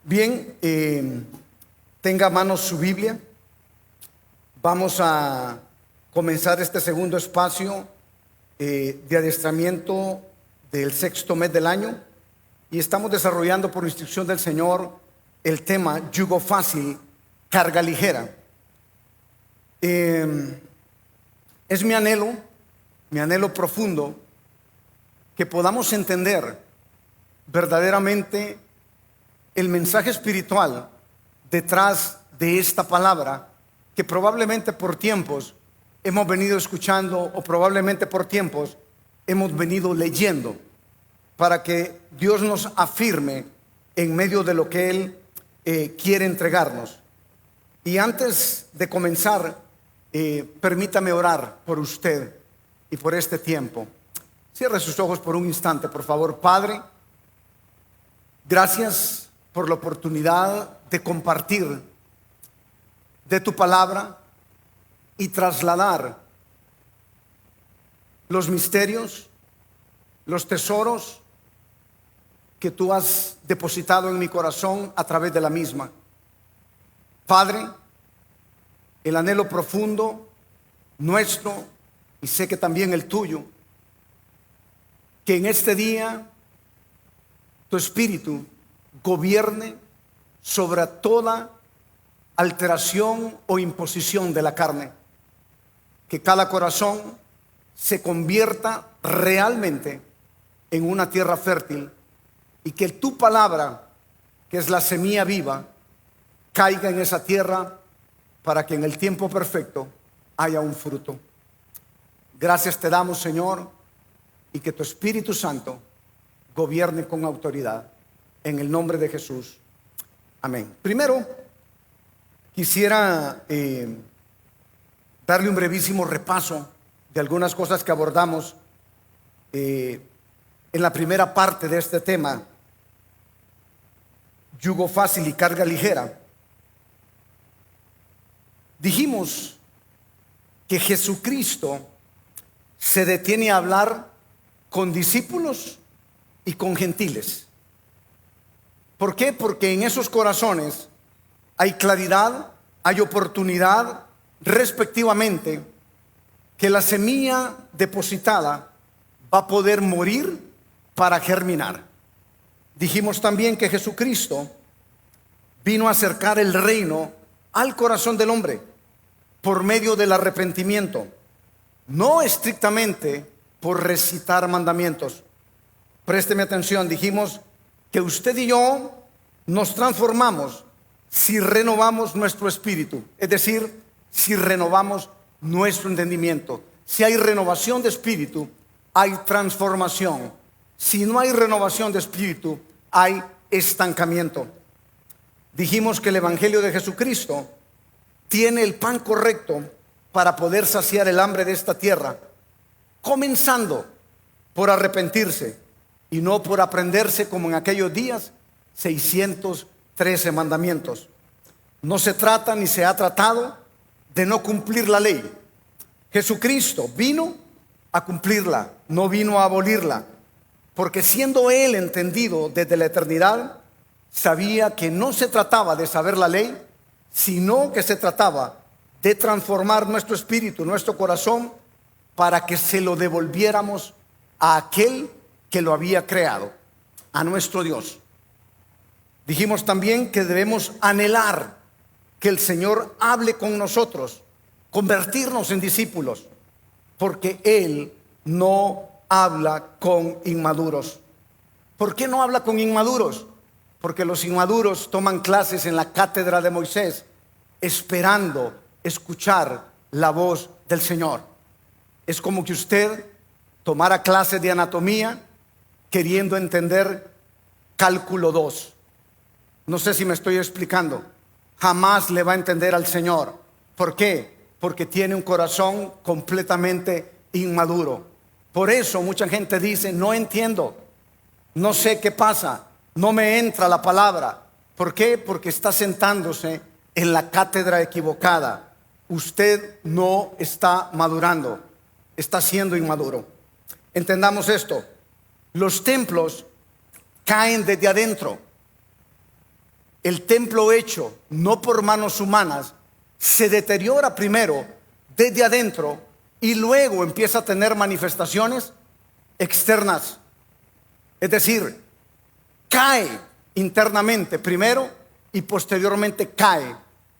Bien, tenga a mano su Biblia. Vamos a comenzar este segundo espacio de adiestramiento del sexto mes del año, y estamos desarrollando por instrucción del Señor el tema yugo fácil, carga ligera. Es mi anhelo profundo, que podamos entender verdaderamente el mensaje espiritual detrás de esta palabra, que probablemente por tiempos hemos venido escuchando, o probablemente por tiempos hemos venido leyendo, para que Dios nos afirme en medio de lo que Él quiere entregarnos. Y antes de comenzar, permítame orar por usted y por este tiempo. Cierre sus ojos por un instante, por favor. Padre, gracias por la oportunidad de compartir de tu palabra y trasladar los misterios, los tesoros que tú has depositado en mi corazón a través de la misma. Padre, el anhelo profundo nuestro, y sé que también el tuyo, que en este día tu espíritu gobierne sobre toda alteración o imposición de la carne, que cada corazón se convierta realmente en una tierra fértil, y que tu palabra, que es la semilla viva, caiga en esa tierra para que en el tiempo perfecto haya un fruto. Gracias te damos, Señor, y que tu Espíritu Santo gobierne con autoridad. En el nombre de Jesús. Amén. Primero, quisiera darle un brevísimo repaso de algunas cosas que abordamos en la primera parte de este tema, yugo fácil y carga ligera. Dijimos que Jesucristo se detiene a hablar con discípulos y con gentiles. ¿Por qué? Porque en esos corazones hay claridad, hay oportunidad, respectivamente, que la semilla depositada va a poder morir para germinar. Dijimos también que Jesucristo vino a acercar el reino al corazón del hombre por medio del arrepentimiento, no estrictamente por recitar mandamientos. Présteme atención, dijimos que usted y yo nos transformamos si renovamos nuestro espíritu, es decir, si renovamos nuestro entendimiento. Si hay renovación de espíritu, hay transformación. Si no hay renovación de espíritu, hay estancamiento. Dijimos que el Evangelio de Jesucristo tiene el pan correcto para poder saciar el hambre de esta tierra, comenzando por arrepentirse y no por aprenderse, como en aquellos días, 613 mandamientos. No se trata ni se ha tratado de no cumplir la ley. Jesucristo vino a cumplirla, no vino a abolirla, porque siendo Él entendido desde la eternidad, sabía que no se trataba de saber la ley, sino que se trataba de transformar nuestro espíritu, nuestro corazón, para que se lo devolviéramos a aquel que lo había creado, a nuestro Dios. Dijimos también que debemos anhelar que el Señor hable con nosotros, convertirnos en discípulos, porque Él no habla con inmaduros. ¿Por qué no habla con inmaduros? Porque los inmaduros toman clases en la cátedra de Moisés, esperando escuchar la voz del Señor. Es como que usted tomara clases de anatomía queriendo entender cálculo 2. No sé si me estoy explicando. Jamás le va a entender al Señor. ¿Por qué? Porque tiene un corazón completamente inmaduro. Por eso mucha gente dice: no entiendo, no sé qué pasa, no me entra la palabra. ¿Por qué? Porque está sentándose en la cátedra equivocada. Usted no está madurando, está siendo inmaduro. Entendamos esto: los templos caen desde adentro. El templo hecho no por manos humanas se deteriora primero desde adentro y luego empieza a tener manifestaciones externas. Es decir, cae internamente primero y posteriormente cae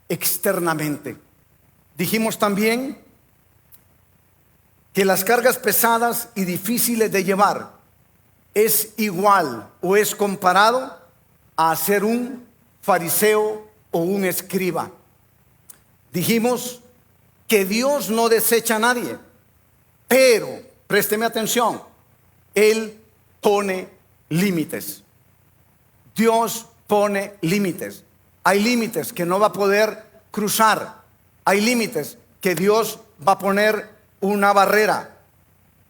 externamente. Dijimos también que las cargas pesadas y difíciles de llevar es igual o es comparado a ser un fariseo o un escriba. Dijimos que Dios no desecha a nadie, pero présteme atención, Él pone límites. Dios pone límites. Hay límites que no va a poder cruzar. Hay límites que Dios va a poner una barrera.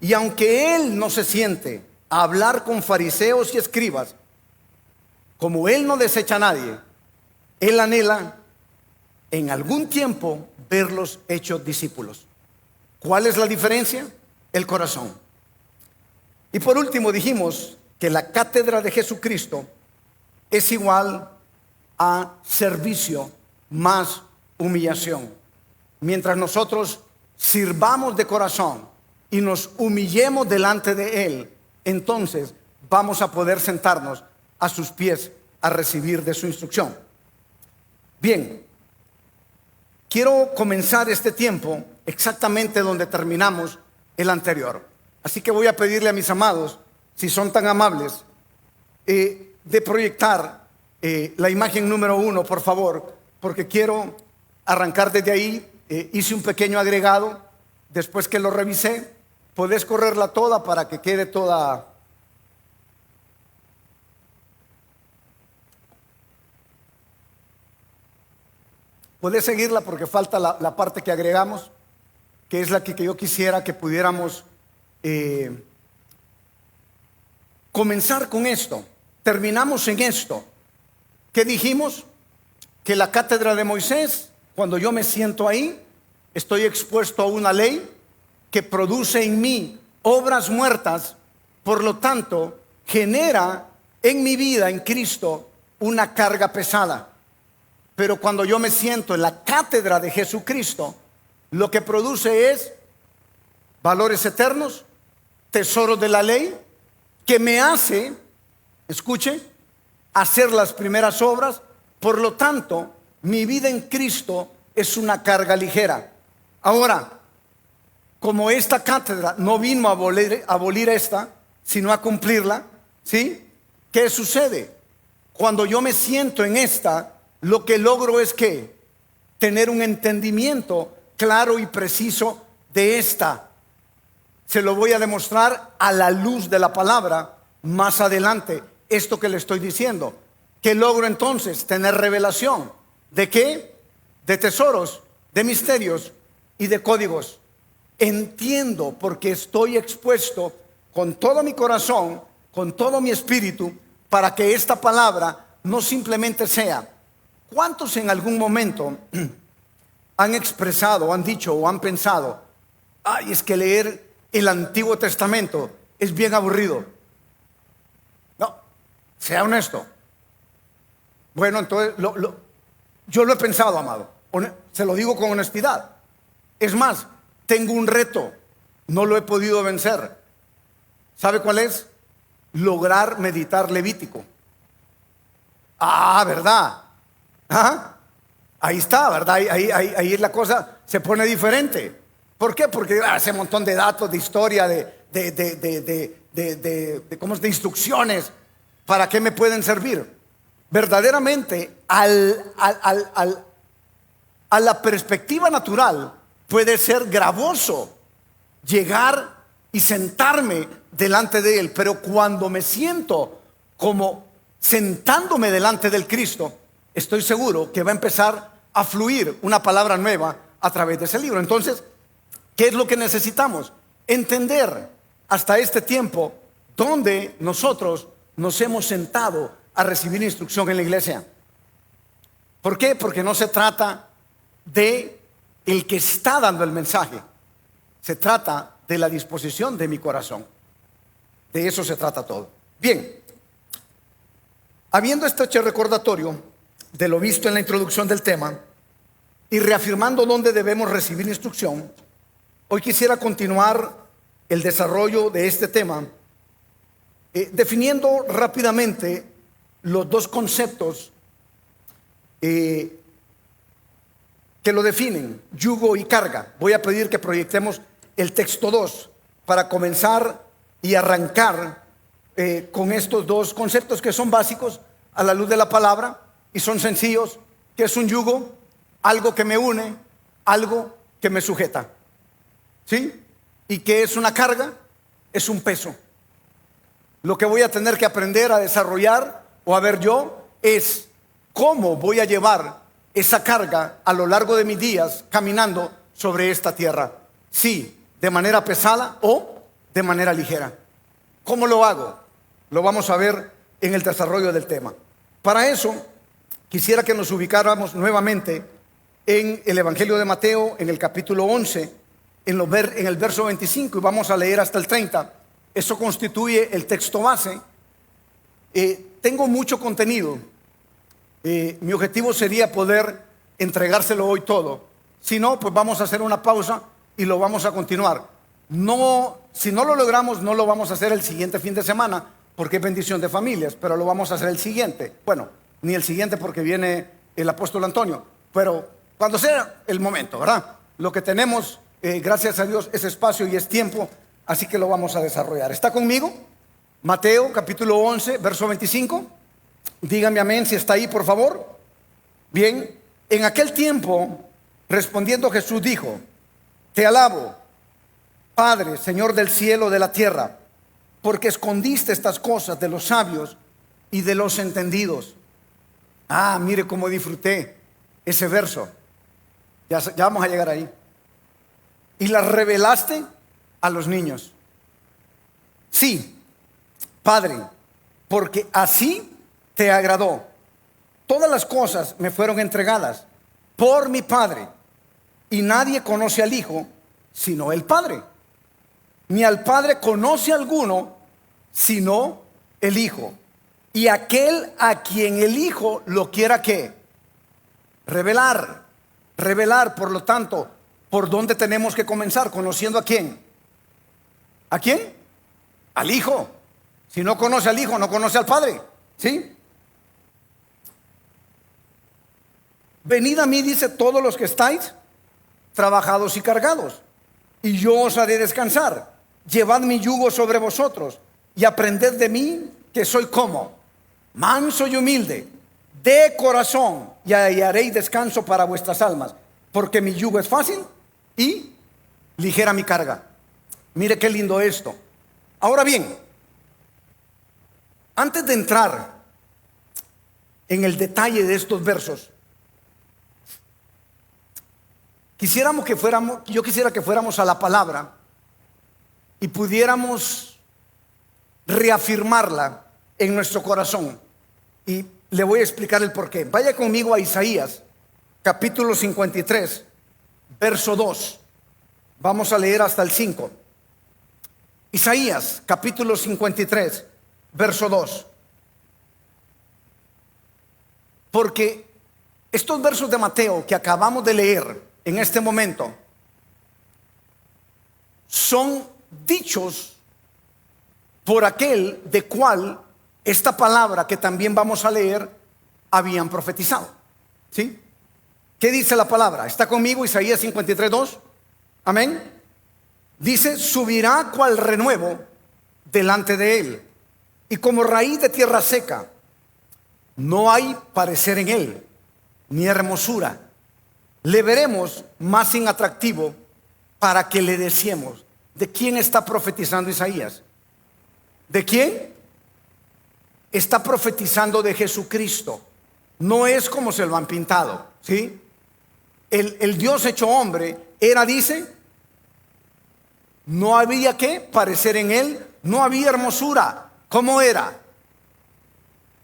Y aunque Él no se siente a hablar con fariseos y escribas, como Él no desecha a nadie, Él anhela en algún tiempo verlos hechos discípulos. ¿Cuál es la diferencia? El corazón. Y por último dijimos que la cátedra de Jesucristo es igual a servicio más humillación. Mientras nosotros sirvamos de corazón y nos humillemos delante de Él, entonces vamos a poder sentarnos a sus pies a recibir de su instrucción. Bien, quiero comenzar este tiempo exactamente donde terminamos el anterior. Así que voy a pedirle a mis amados, si son tan amables, de proyectar la imagen número 1, por favor, porque quiero arrancar desde ahí. Hice un pequeño agregado después que lo revisé. Podés correrla toda para que quede toda. Podés seguirla porque falta la parte que agregamos, que es la que yo quisiera que pudiéramos comenzar con esto. Terminamos en esto. ¿Qué dijimos? Que la cátedra de Moisés, cuando yo me siento ahí, estoy expuesto a una ley que produce en mí obras muertas, por lo tanto, genera en mi vida en Cristo una carga pesada. Pero cuando yo me siento en la cátedra de Jesucristo, lo que produce es valores eternos, tesoros de la ley, que me hace, escuche, hacer las primeras obras. Por lo tanto, mi vida en Cristo es una carga ligera. Ahora, como esta cátedra no vino a abolir esta, sino a cumplirla, ¿sí? ¿Qué sucede? Cuando yo me siento en esta, lo que logro es que tener un entendimiento claro y preciso de esta. Se lo voy a demostrar a la luz de la palabra más adelante, esto que le estoy diciendo. ¿Qué logro entonces? Tener revelación. ¿De qué? De tesoros, de misterios y de códigos. Entiendo porque estoy expuesto con todo mi corazón, con todo mi espíritu, para que esta palabra no simplemente sea. ¿Cuántos en algún momento han expresado, han dicho o han pensado: ay, es que leer el Antiguo Testamento es bien aburrido? No, sea honesto. Bueno, entonces yo lo he pensado, amado. Se lo digo con honestidad. Es más, tengo un reto, no lo he podido vencer. ¿Sabe cuál es? Lograr meditar Levítico. Ah, ¿verdad? ¿Ah? Ahí está, ¿verdad? Ahí la cosa se pone diferente. ¿Por qué? Porque hace un montón de datos, de historia, de instrucciones. ¿Para qué me pueden servir? Verdaderamente, a la perspectiva natural, puede ser gravoso llegar y sentarme delante de Él. Pero cuando me siento como sentándome delante del Cristo, estoy seguro que va a empezar a fluir una palabra nueva a través de ese libro. Entonces, ¿qué es lo que necesitamos? Entender hasta este tiempo donde nosotros nos hemos sentado a recibir instrucción en la iglesia. ¿Por qué? Porque no se trata de el que está dando el mensaje, se trata de la disposición de mi corazón. De eso se trata todo. Bien, habiendo este hecho recordatorio de lo visto en la introducción del tema y reafirmando dónde debemos recibir instrucción, hoy quisiera continuar el desarrollo de este tema, definiendo rápidamente los dos conceptos que lo definen: yugo y carga. Voy a pedir que proyectemos el texto 2 para comenzar y arrancar con estos dos conceptos que son básicos a la luz de la palabra y son sencillos. ¿Qué es un yugo? Algo que me une, algo que me sujeta, ¿sí? ¿Y qué es una carga? Es un peso. Lo que voy a tener que aprender a desarrollar o a ver yo es cómo voy a llevar esa carga a lo largo de mis días caminando sobre esta tierra. Sí, de manera pesada o de manera ligera. ¿Cómo lo hago? Lo vamos a ver en el desarrollo del tema. Para eso, quisiera que nos ubicáramos nuevamente en el Evangelio de Mateo, en el capítulo 11, en el verso 25, y vamos a leer hasta el 30. Eso constituye el texto base. Tengo mucho contenido. Mi objetivo sería poder entregárselo hoy todo. Si no, pues vamos a hacer una pausa y lo vamos a continuar. No, si no lo logramos, no lo vamos a hacer el siguiente fin de semana, porque es bendición de familias, pero lo vamos a hacer el siguiente. Bueno, ni el siguiente porque viene el apóstol Antonio, pero cuando sea el momento, ¿verdad? Lo que tenemos, gracias a Dios, es espacio y es tiempo, así que lo vamos a desarrollar. ¿Está conmigo? Mateo capítulo 11, verso 25. Dígame amén si está ahí, por favor. Bien, en aquel tiempo, respondiendo Jesús dijo: Te alabo, Padre, Señor del cielo y de la tierra, porque escondiste estas cosas de los sabios y de los entendidos. Ah, mire cómo disfruté ese verso. Ya vamos a llegar ahí. Y las revelaste a los niños. Sí, Padre, porque así te agradó. Todas las cosas me fueron entregadas por mi Padre, y nadie conoce al Hijo sino el Padre, ni al Padre conoce alguno sino el Hijo, y aquel a quien el Hijo lo quiera ¿qué? Revelar. Por lo tanto, ¿por dónde tenemos que comenzar? ¿Conociendo a quién? ¿A quién? Al Hijo. Si no conoce al Hijo, no conoce al Padre, ¿sí? Venid a mí, dice, todos los que estáis trabajados y cargados, y yo os haré descansar. Llevad mi yugo sobre vosotros y aprended de mí, que soy como manso y humilde de corazón, y hallaréis descanso para vuestras almas, porque mi yugo es fácil y ligera mi carga. Mire qué lindo esto. Ahora bien, antes de entrar en el detalle de estos versos, yo quisiera que fuéramos a la palabra y pudiéramos reafirmarla en nuestro corazón. Y le voy a explicar el porqué. Vaya conmigo a Isaías, capítulo 53, verso 2. Vamos a leer hasta el 5. Isaías, capítulo 53, verso 2. Porque estos versos de Mateo que acabamos de leer en este momento son dichos por aquel de cual esta palabra que también vamos a leer habían profetizado, ¿sí? ¿Qué dice la palabra? ¿Está conmigo? Isaías 53:2. Amén. Dice: subirá cual renuevo delante de él, y como raíz de tierra seca. No hay parecer en él, ni hermosura. Le veremos más inatractivo para que le deseemos. ¿De quién está profetizando Isaías? ¿De quién? Está profetizando de Jesucristo. No es como se lo han pintado, ¿sí? El Dios hecho hombre era, dice, no había que parecer en él, no había hermosura. ¿Cómo era?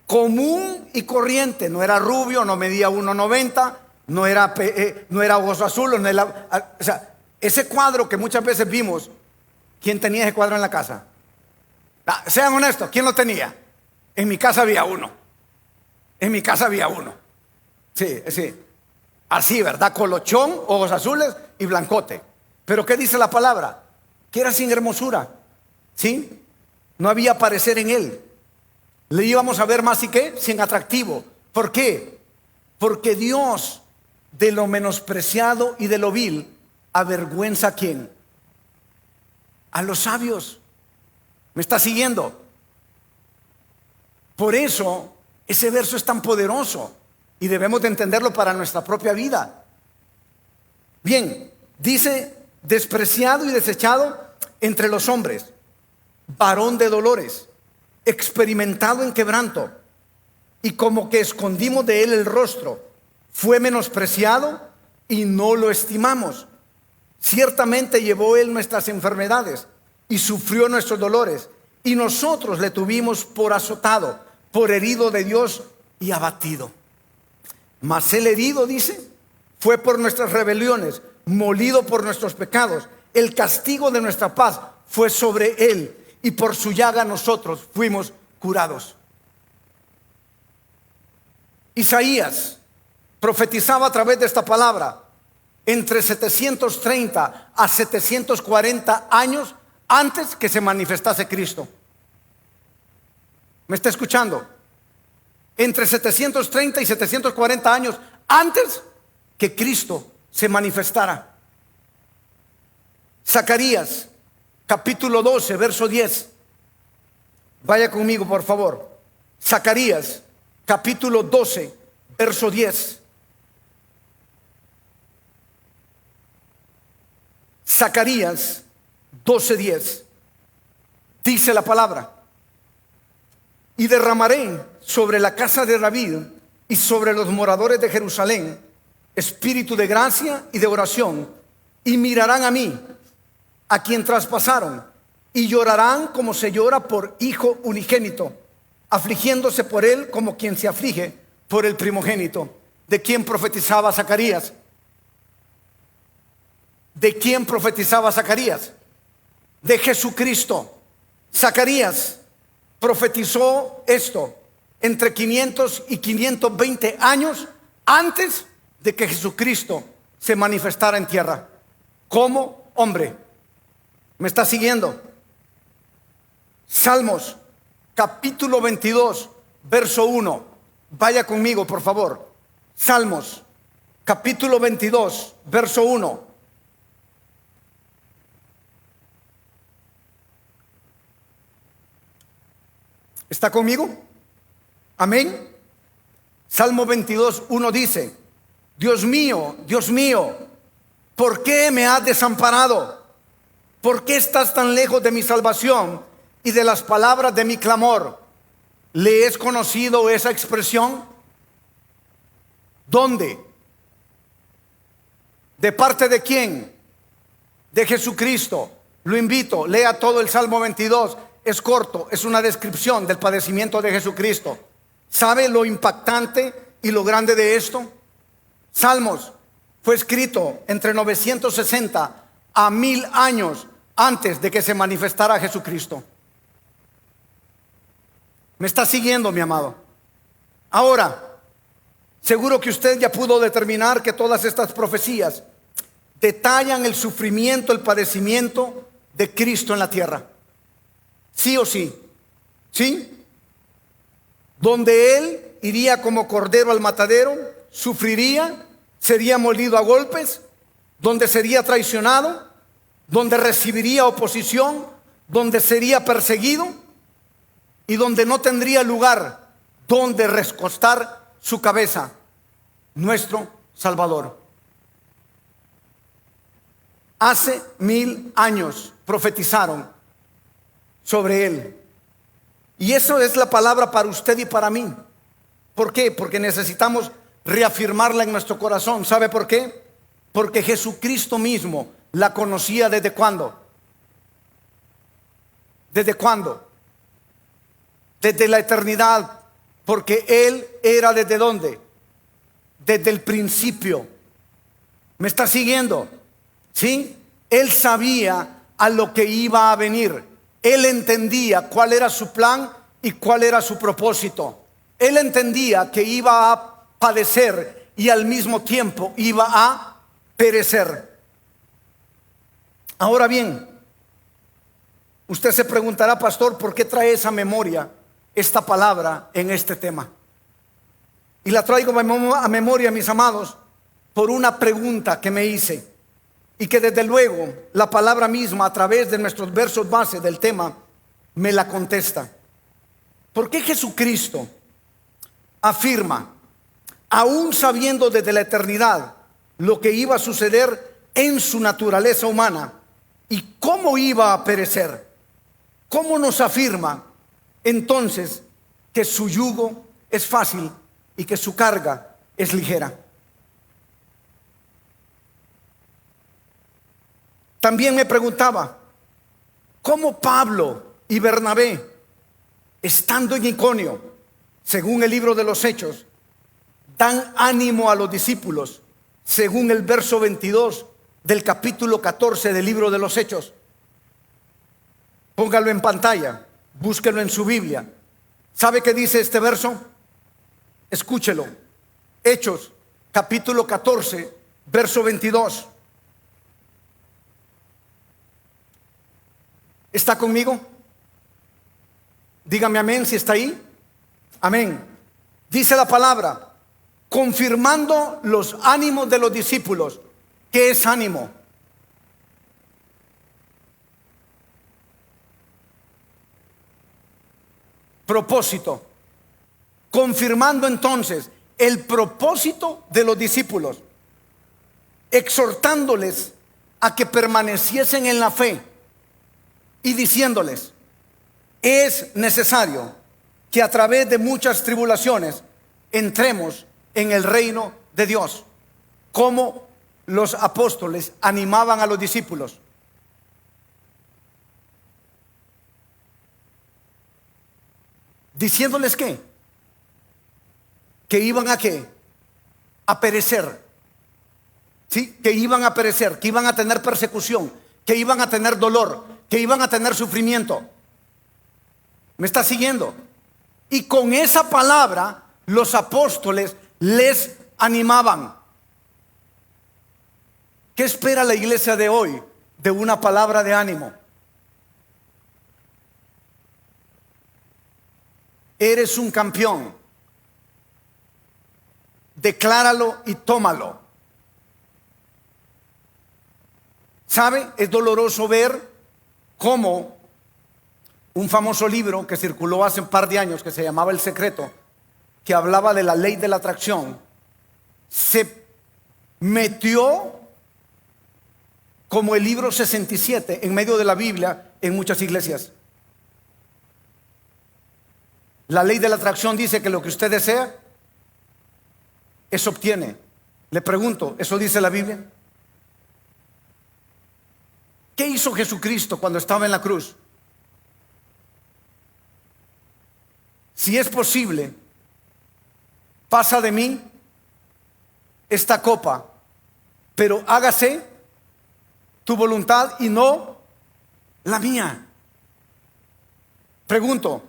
común y corriente. No era rubio, no medía 1,90, no era ojos azules, o sea, ese cuadro que muchas veces vimos. ¿Quién tenía ese cuadro en la casa? Sean honestos, ¿quién lo tenía? En mi casa había uno. En mi casa había uno. Sí, sí. Así, ¿verdad? Colochón, ojos azules y blancote. Pero ¿qué dice la palabra? Que era sin hermosura. ¿Sí? No había parecer en él. Le íbamos a ver más y qué, sin atractivo. ¿Por qué? Porque Dios de lo menospreciado y de lo vil avergüenza a ¿quién? A los sabios. ¿Me está siguiendo? Por eso ese verso es tan poderoso y debemos de entenderlo para nuestra propia vida. Bien, dice: despreciado y desechado entre los hombres, varón de dolores, experimentado en quebranto, y como que escondimos de él el rostro. Fue menospreciado y no lo estimamos. Ciertamente llevó él nuestras enfermedades y sufrió nuestros dolores, y nosotros le tuvimos por azotado, por herido de Dios y abatido. Mas el herido, dice, fue por nuestras rebeliones, molido por nuestros pecados. El castigo de nuestra paz fue sobre él, y por su llaga nosotros fuimos curados. Isaías profetizaba a través de esta palabra entre 730 a 740 años antes que se manifestase Cristo. ¿Me está escuchando? Entre 730 y 740 años antes que Cristo se manifestara. Zacarías capítulo 12, verso 10. Vaya conmigo, por favor. Zacarías capítulo 12, verso 10. Zacarías 12:10. Dice la palabra: y derramaré sobre la casa de David y sobre los moradores de Jerusalén espíritu de gracia y de oración, y mirarán a mí, a quien traspasaron, y llorarán como se llora por hijo unigénito, afligiéndose por él como quien se aflige por el primogénito. ¿De quién profetizaba Zacarías? ¿De quién profetizaba Zacarías? De Jesucristo. Zacarías profetizó esto entre 500 y 520 años antes de que Jesucristo se manifestara en tierra como hombre. ¿Me está siguiendo? Salmos capítulo 22, verso 1. Vaya conmigo, por favor. Salmos capítulo 22, verso 1. ¿Está conmigo? Amén. Salmo 22, 1 dice: Dios mío, ¿por qué me has desamparado? ¿Por qué estás tan lejos de mi salvación y de las palabras de mi clamor? ¿Le es conocido esa expresión? ¿Dónde? ¿De parte de quién? De Jesucristo. Lo invito, lea todo el Salmo 22. Es corto, es una descripción del padecimiento de Jesucristo. ¿Sabe lo impactante y lo grande de esto? Salmos fue escrito entre 960 a 1000 años antes de que se manifestara Jesucristo. ¿Me está siguiendo, mi amado? Ahora, seguro que usted ya pudo determinar que todas estas profecías detallan el sufrimiento, el padecimiento de Cristo en la tierra. Sí o sí. ¿Sí? Donde Él iría como cordero al matadero, sufriría, sería molido a golpes, donde sería traicionado, donde recibiría oposición, donde sería perseguido y donde no tendría lugar donde recostar su cabeza, nuestro Salvador. Hace 1000 años profetizaron sobre Él. Y eso es la palabra para usted y para mí. ¿Por qué? Porque necesitamos reafirmarla en nuestro corazón. ¿Sabe por qué? Porque Jesucristo mismo la conocía. ¿Desde cuándo? ¿Desde cuándo? Desde la eternidad Porque Él era ¿desde dónde? Desde el principio. ¿Me está siguiendo? ¿Sí? Él sabía a lo que iba a venir. Él entendía cuál era su plan y cuál era su propósito. Él entendía que iba a padecer y al mismo tiempo iba a perecer. Ahora bien, usted se preguntará, pastor, ¿por qué trae esa memoria, esta palabra en este tema? Y la traigo a memoria, mis amados, por una pregunta que me hice y que desde luego la palabra misma a través de nuestros versos base del tema me la contesta. ¿Por qué Jesucristo afirma, aún sabiendo desde la eternidad lo que iba a suceder en su naturaleza humana y cómo iba a perecer? ¿Cómo nos afirma entonces que su yugo es fácil y que su carga es ligera? También me preguntaba, ¿cómo Pablo y Bernabé, estando en Iconio, según el libro de los Hechos, dan ánimo a los discípulos, según el verso 22 del capítulo 14 del libro de los Hechos? Póngalo en pantalla, búsquelo en su Biblia. ¿Sabe qué dice este verso? Escúchelo. Hechos, capítulo 14, verso 22. ¿Está conmigo? Dígame amén si está ahí. Amén. Dice la palabra, confirmando los ánimos de los discípulos. ¿Qué es ánimo? Propósito. Confirmando entonces el propósito de los discípulos, exhortándoles a que permaneciesen en la fe y diciéndoles, es necesario que a través de muchas tribulaciones entremos en el reino de Dios. Como los apóstoles animaban a los discípulos. Diciéndoles que iban a qué, a perecer, ¿sí? Que iban a perecer, que iban a tener persecución, que iban a tener dolor, que iban a tener sufrimiento. ¿Me está siguiendo? Y con esa palabra los apóstoles les animaban. ¿Qué espera la iglesia de hoy de una palabra de ánimo? Eres un campeón. Decláralo y tómalo. ¿Sabe? Es doloroso ver cómo un famoso libro que circuló hace un par de años, que se llamaba El Secreto, que hablaba de la ley de la atracción, se metió como el libro 67 en medio de la Biblia en muchas iglesias. La ley de la atracción dice que lo que usted desea, eso obtiene. Le pregunto, ¿eso dice la Biblia? ¿Qué hizo Jesucristo cuando estaba en la cruz? Si es posible, pasa de mí esta copa, pero hágase tu voluntad y no la mía. Pregunto,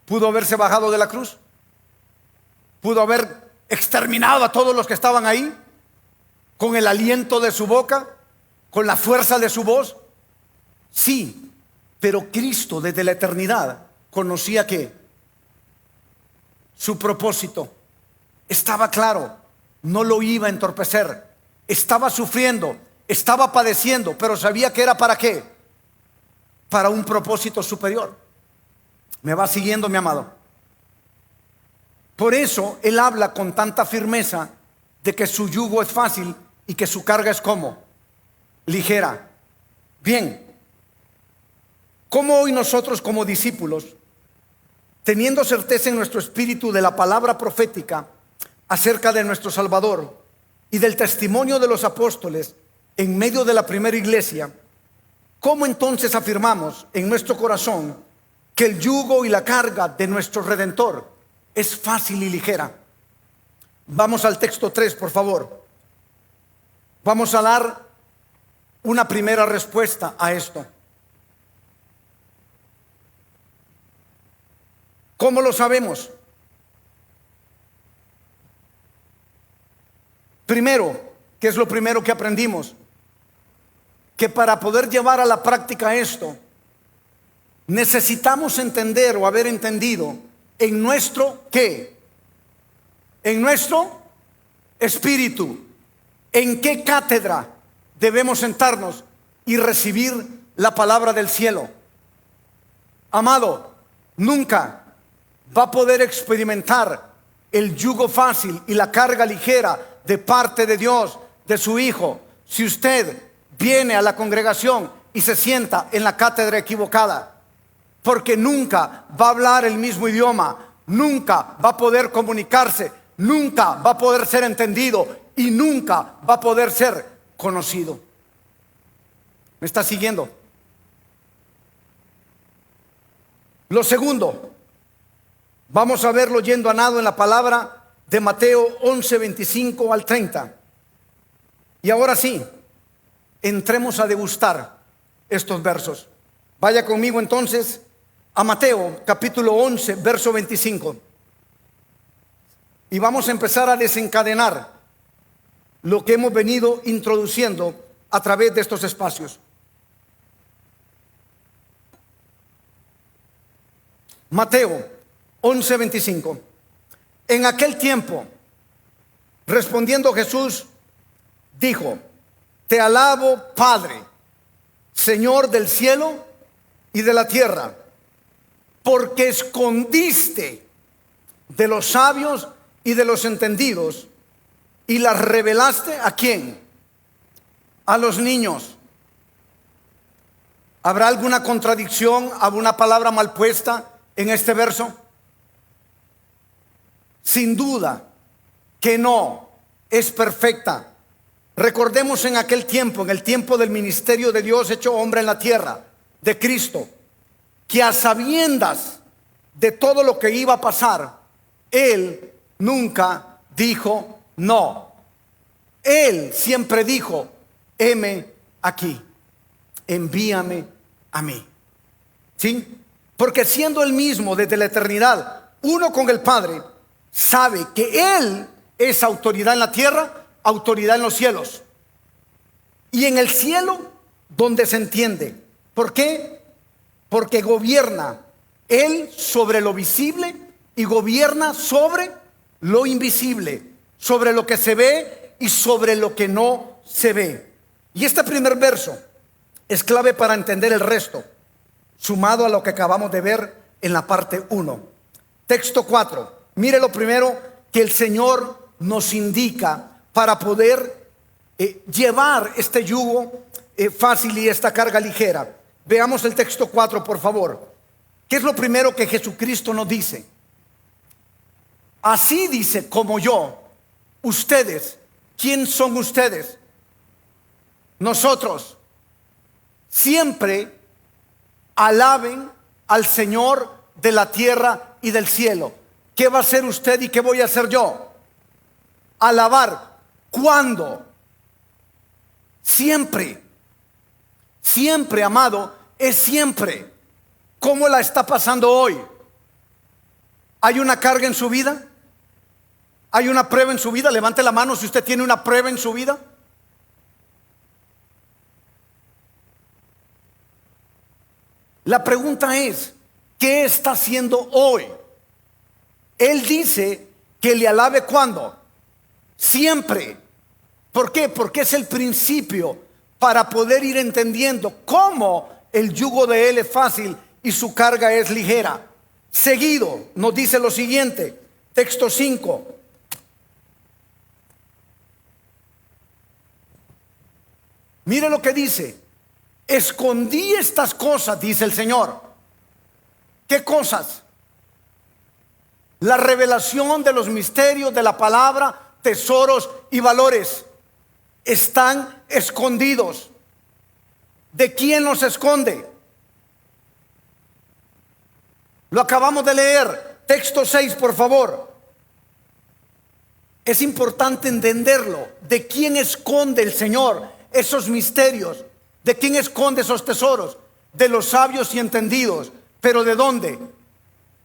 ¿pudo haberse bajado de la cruz? ¿Pudo haber exterminado a todos los que estaban ahí con el aliento de su boca, con la fuerza de su voz? Sí, pero Cristo desde la eternidad conocía que su propósito estaba claro, no lo iba a entorpecer. Estaba sufriendo, estaba padeciendo, pero sabía que era ¿para qué? Para un propósito superior. ¿Me va siguiendo, mi amado? Por eso Él habla con tanta firmeza de que su yugo es fácil y que su carga es ¿cómo? Ligera. Bien, ¿cómo hoy nosotros como discípulos, teniendo certeza en nuestro espíritu de la palabra profética acerca de nuestro Salvador y del testimonio de los apóstoles en medio de la primera iglesia, cómo entonces afirmamos en nuestro corazón que el yugo y la carga de nuestro Redentor es fácil y ligera. Vamos al texto 3, por favor. Vamos a dar una primera respuesta a esto. ¿Cómo lo sabemos? Primero, ¿qué es lo primero que aprendimos? Que para poder llevar a la práctica esto, necesitamos entender o haber entendido en nuestro ¿qué? En nuestro espíritu, en qué cátedra debemos sentarnos y recibir la palabra del cielo. Amado, nunca va a poder experimentar el yugo fácil y la carga ligera de parte de Dios, de su Hijo, si usted viene a la congregación y se sienta en la cátedra equivocada. Porque nunca va a hablar el mismo idioma, nunca va a poder comunicarse, nunca va a poder ser entendido y nunca va a poder ser conocido. ¿Me está siguiendo? Lo segundo, vamos a verlo yendo a nado en la palabra de Mateo 11, 25 al 30. Y ahora sí, entremos a degustar estos versos. Vaya conmigo entonces a Mateo capítulo 11, verso 25. Y vamos a empezar a desencadenar lo que hemos venido introduciendo a través de estos espacios. Mateo 11, 25. En aquel tiempo, respondiendo Jesús, dijo: Te alabo, Padre, Señor del cielo y de la tierra, porque escondiste de los sabios y de los entendidos y las revelaste ¿a quién? A los niños. ¿Habrá alguna contradicción, alguna palabra mal puesta en este verso? Sin duda que no, es perfecta. Recordemos en aquel tiempo, en el tiempo del ministerio de Dios hecho hombre en la tierra, de Cristo, que a sabiendas de todo lo que iba a pasar, Él nunca dijo no. Él siempre dijo: heme aquí, envíame a mí. ¿Sí? Porque siendo Él mismo desde la eternidad uno con el Padre, sabe que Él es autoridad en la tierra, autoridad en los cielos. Y en el cielo donde se entiende. ¿Por qué? Porque gobierna Él sobre lo visible y gobierna sobre lo invisible, sobre lo que se ve y sobre lo que no se ve. Y este primer verso es clave para entender el resto, sumado a lo que acabamos de ver en la parte 1. Texto 4. Mire lo primero que el Señor nos indica para poder llevar este yugo fácil y esta carga ligera. Veamos el texto 4, por favor. ¿Qué es lo primero que Jesucristo nos dice? Así dice: como yo, ustedes. ¿Quién son ustedes? Nosotros. Siempre alaben al Señor de la tierra y del cielo. ¿Qué va a hacer usted y qué voy a hacer yo? Alabar. ¿Cuándo? Siempre. Siempre, amado, es siempre. ¿Cómo la está pasando hoy? ¿Hay una carga en su vida? ¿Hay una prueba en su vida? Levante la mano si usted tiene una prueba en su vida. La pregunta es: ¿qué está haciendo hoy? Él dice que le alabe ¿cuándo? Siempre. ¿Por qué? Porque es el principio para poder ir entendiendo cómo el yugo de Él es fácil y su carga es ligera. Seguido nos dice lo siguiente, texto 5. Mire lo que dice: escondí estas cosas, dice el Señor. ¿Qué cosas? La revelación de los misterios de la palabra, tesoros y valores están escondidos. ¿De quién los esconde? Lo acabamos de leer. Texto 6, por favor. Es importante entenderlo. ¿De quién esconde el Señor esos misterios? ¿De quién esconde esos tesoros? De los sabios y entendidos. ¿Pero de dónde?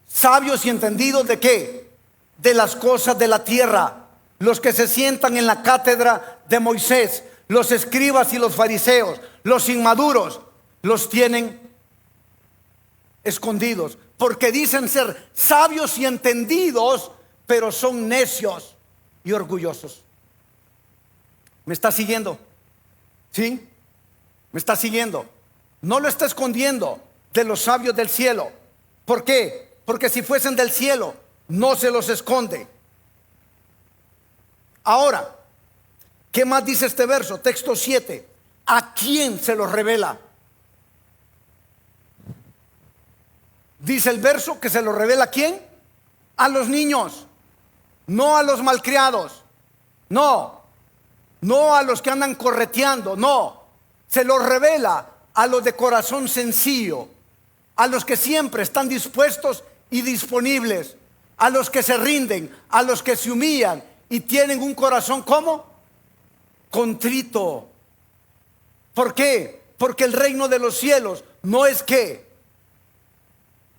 ¿Sabios y entendidos de qué? De las cosas de la tierra. Los que se sientan en la cátedra de Moisés, los escribas y los fariseos, los inmaduros, los tienen escondidos, porque dicen ser sabios y entendidos, pero son necios y orgullosos. ¿Me está siguiendo? ¿Sí? ¿Me está siguiendo? No lo está escondiendo de los sabios del cielo. ¿Por qué? Porque si fuesen del cielo, no se los esconde. Ahora, ¿qué más dice este verso? Texto 7. ¿A quién se los revela? Dice el verso que se los revela ¿a quién? A los niños, no a los malcriados, no a los que andan correteando, no. Se los revela a los de corazón sencillo, a los que siempre están dispuestos y disponibles, a los que se rinden, a los que se humillan y tienen un corazón ¿cómo? Contrito. ¿Por qué? Porque el reino de los cielos no es ¿qué?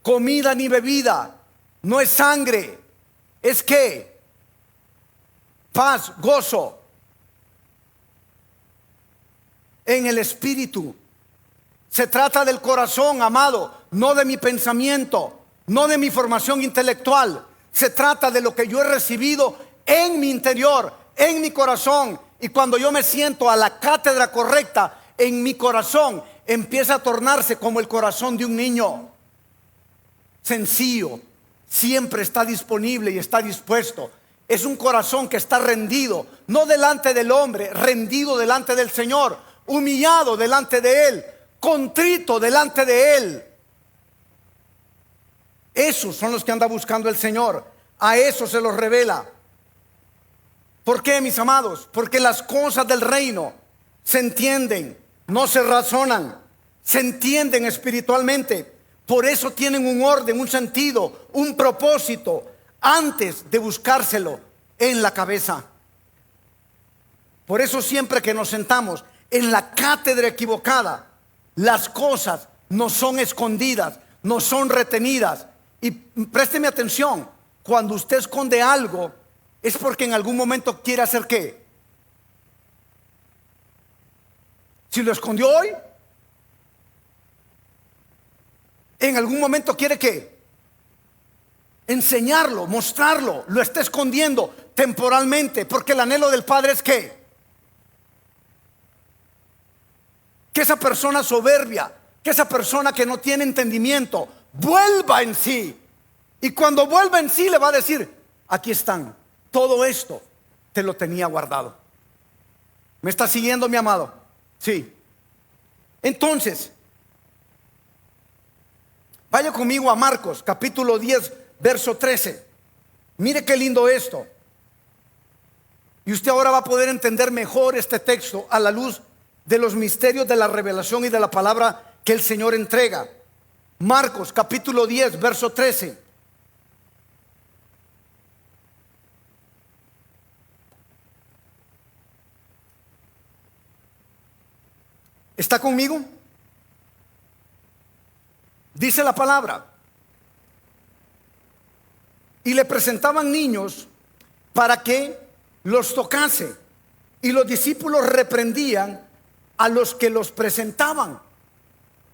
Comida ni bebida, no es sangre, es ¿qué? Paz, gozo en el espíritu. Se trata del corazón, amado, no de mi pensamiento, no de mi formación intelectual. Se trata de lo que yo he recibido en mi interior, en mi corazón. Y cuando yo me siento a la cátedra correcta en mi corazón, empieza a tornarse como el corazón de un niño. Sencillo, siempre está disponible y está dispuesto. Es un corazón que está rendido, no delante del hombre, rendido delante del Señor, humillado delante de Él, contrito delante de Él. Esos son los que anda buscando el Señor. A eso se los revela. ¿Por qué, mis amados? Porque las cosas del reino se entienden, no se razonan, se entienden espiritualmente. Por eso tienen un orden, un sentido, un propósito, antes de buscárselo en la cabeza. Por eso siempre que nos sentamos en la cátedra equivocada, las cosas no son escondidas, no son retenidas. Y présteme atención, cuando usted esconde algo, es porque en algún momento quiere hacer ¿qué? Si lo escondió hoy, en algún momento quiere ¿qué? Enseñarlo, mostrarlo. Lo está escondiendo temporalmente, porque el anhelo del Padre es ¿qué? Que esa persona soberbia, que esa persona que no tiene entendimiento, vuelva en sí. Y cuando vuelva en sí le va a decir: aquí están, todo esto te lo tenía guardado. ¿Me está siguiendo, mi amado? Sí. Entonces, vaya conmigo a Marcos capítulo 10 verso 13. Mire qué lindo esto. Y usted ahora va a poder entender mejor este texto a la luz de los misterios de la revelación y de la palabra que el Señor entrega. Marcos capítulo 10 verso 13. ¿Está conmigo? Dice la palabra: y le presentaban niños para que los tocase, y los discípulos reprendían a los que los presentaban.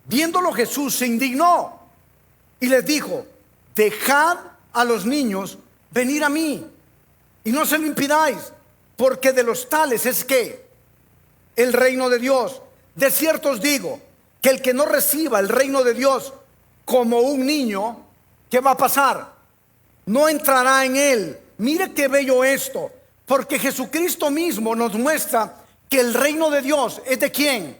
Viéndolo, Jesús se indignó y les dijo: dejad a los niños venir a mí, y no se lo impidáis, porque de los tales es ¿qué? El reino de Dios. De cierto os digo que el que no reciba el reino de Dios como un niño, ¿qué va a pasar? No entrará en él. Mire qué bello esto, porque Jesucristo mismo nos muestra que el reino de Dios es ¿de quién?